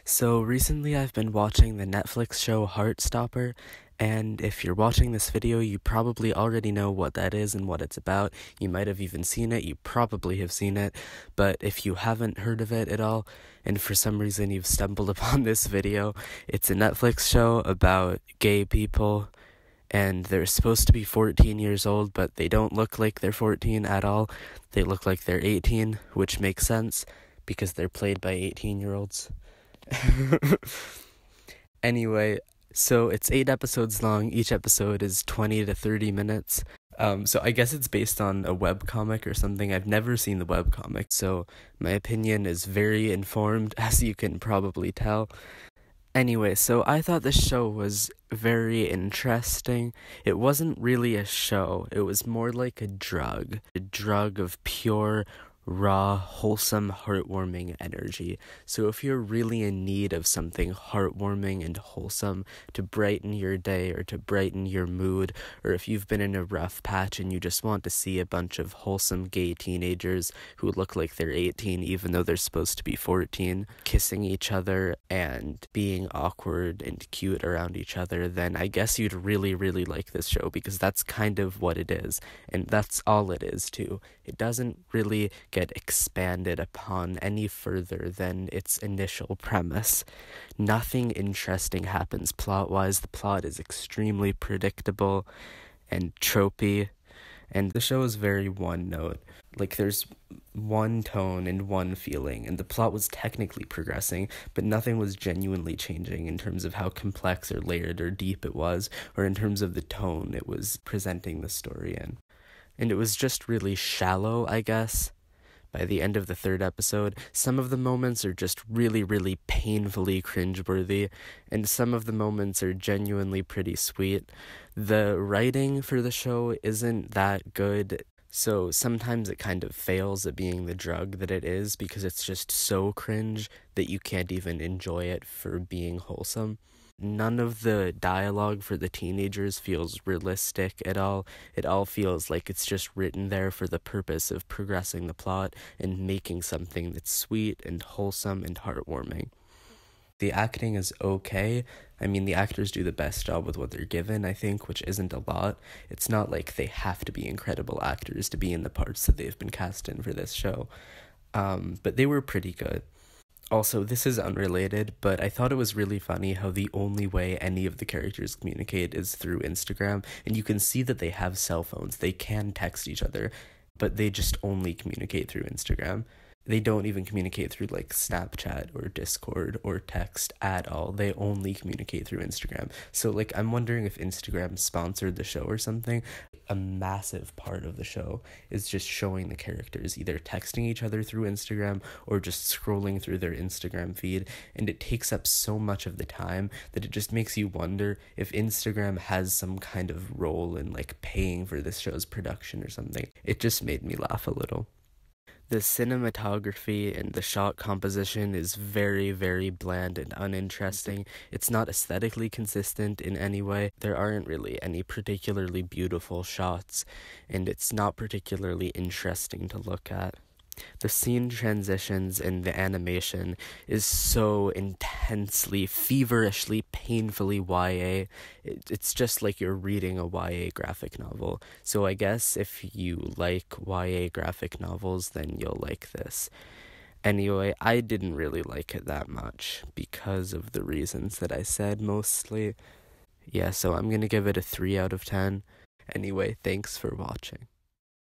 So recently I've been watching the Netflix show Heartstopper, and if you're watching this video, you probably already know what that is and what it's about. You might have even seen it, you probably have seen it, but if you haven't heard of it at all, and for some reason you've stumbled upon this video, it's a Netflix show about gay people, and they're supposed to be 14 years old, but they don't look like they're 14 at all. They look like they're 18, which makes sense, because they're played by 18-year-olds. Anyway, so it's 8 episodes long. Each episode is 20 to 30 minutes. So I guess it's based on a webcomic or something. I've never seen the webcomic, so my opinion is very informed, as you can probably tell. Anyway, so I thought the show was very interesting. It wasn't really a show. It was more like a drug of pure, raw, wholesome, heartwarming energy. So if you're really in need of something heartwarming and wholesome to brighten your day or to brighten your mood, or if you've been in a rough patch and you just want to see a bunch of wholesome gay teenagers who look like they're 18 even though they're supposed to be 14, kissing each other and being awkward and cute around each other, then I guess you'd really, really like this show, because that's kind of what it is, and that's all it is too. It doesn't really get expanded upon any further than its initial premise. Nothing interesting happens plot-wise. The plot is extremely predictable and tropey, and the show is very one-note. Like, there's one tone and one feeling, and the plot was technically progressing, but nothing was genuinely changing in terms of how complex or layered or deep it was, or in terms of the tone it was presenting the story in. And it was just really shallow, I guess. By the end of the 3rd episode, some of the moments are just really, really painfully cringeworthy, and some of the moments are genuinely pretty sweet. The writing for the show isn't that good, so sometimes it kind of fails at being the drug that it is, because it's just so cringe that you can't even enjoy it for being wholesome. None of the dialogue for the teenagers feels realistic at all. It all feels like it's just written there for the purpose of progressing the plot and making something that's sweet and wholesome and heartwarming. The acting is okay. I mean, the actors do the best job with what they're given, I think, which isn't a lot. It's not like they have to be incredible actors to be in the parts that they've been cast in for this show. But they were pretty good. Also, this is unrelated, but I thought it was really funny how the only way any of the characters communicate is through Instagram, and you can see that they have cell phones. They can text each other, but they just only communicate through Instagram. They don't even communicate through, like, Snapchat or Discord or text at all. They only communicate through Instagram. So, like, I'm wondering if Instagram sponsored the show or something. A massive part of the show is just showing the characters either texting each other through Instagram or just scrolling through their Instagram feed, and it takes up so much of the time that it just makes you wonder if Instagram has some kind of role in, like, paying for this show's production or something. It just made me laugh a little. The cinematography and the shot composition is very, very bland and uninteresting. It's not aesthetically consistent in any way. There aren't really any particularly beautiful shots, and it's not particularly interesting to look at. The scene transitions and the animation is so intensely, feverishly, painfully YA. It's just like you're reading a YA graphic novel. So I guess if you like YA graphic novels, then you'll like this. Anyway, I didn't really like it that much because of the reasons that I said mostly. Yeah, so I'm gonna give it a 3 out of 10. Anyway, thanks for watching.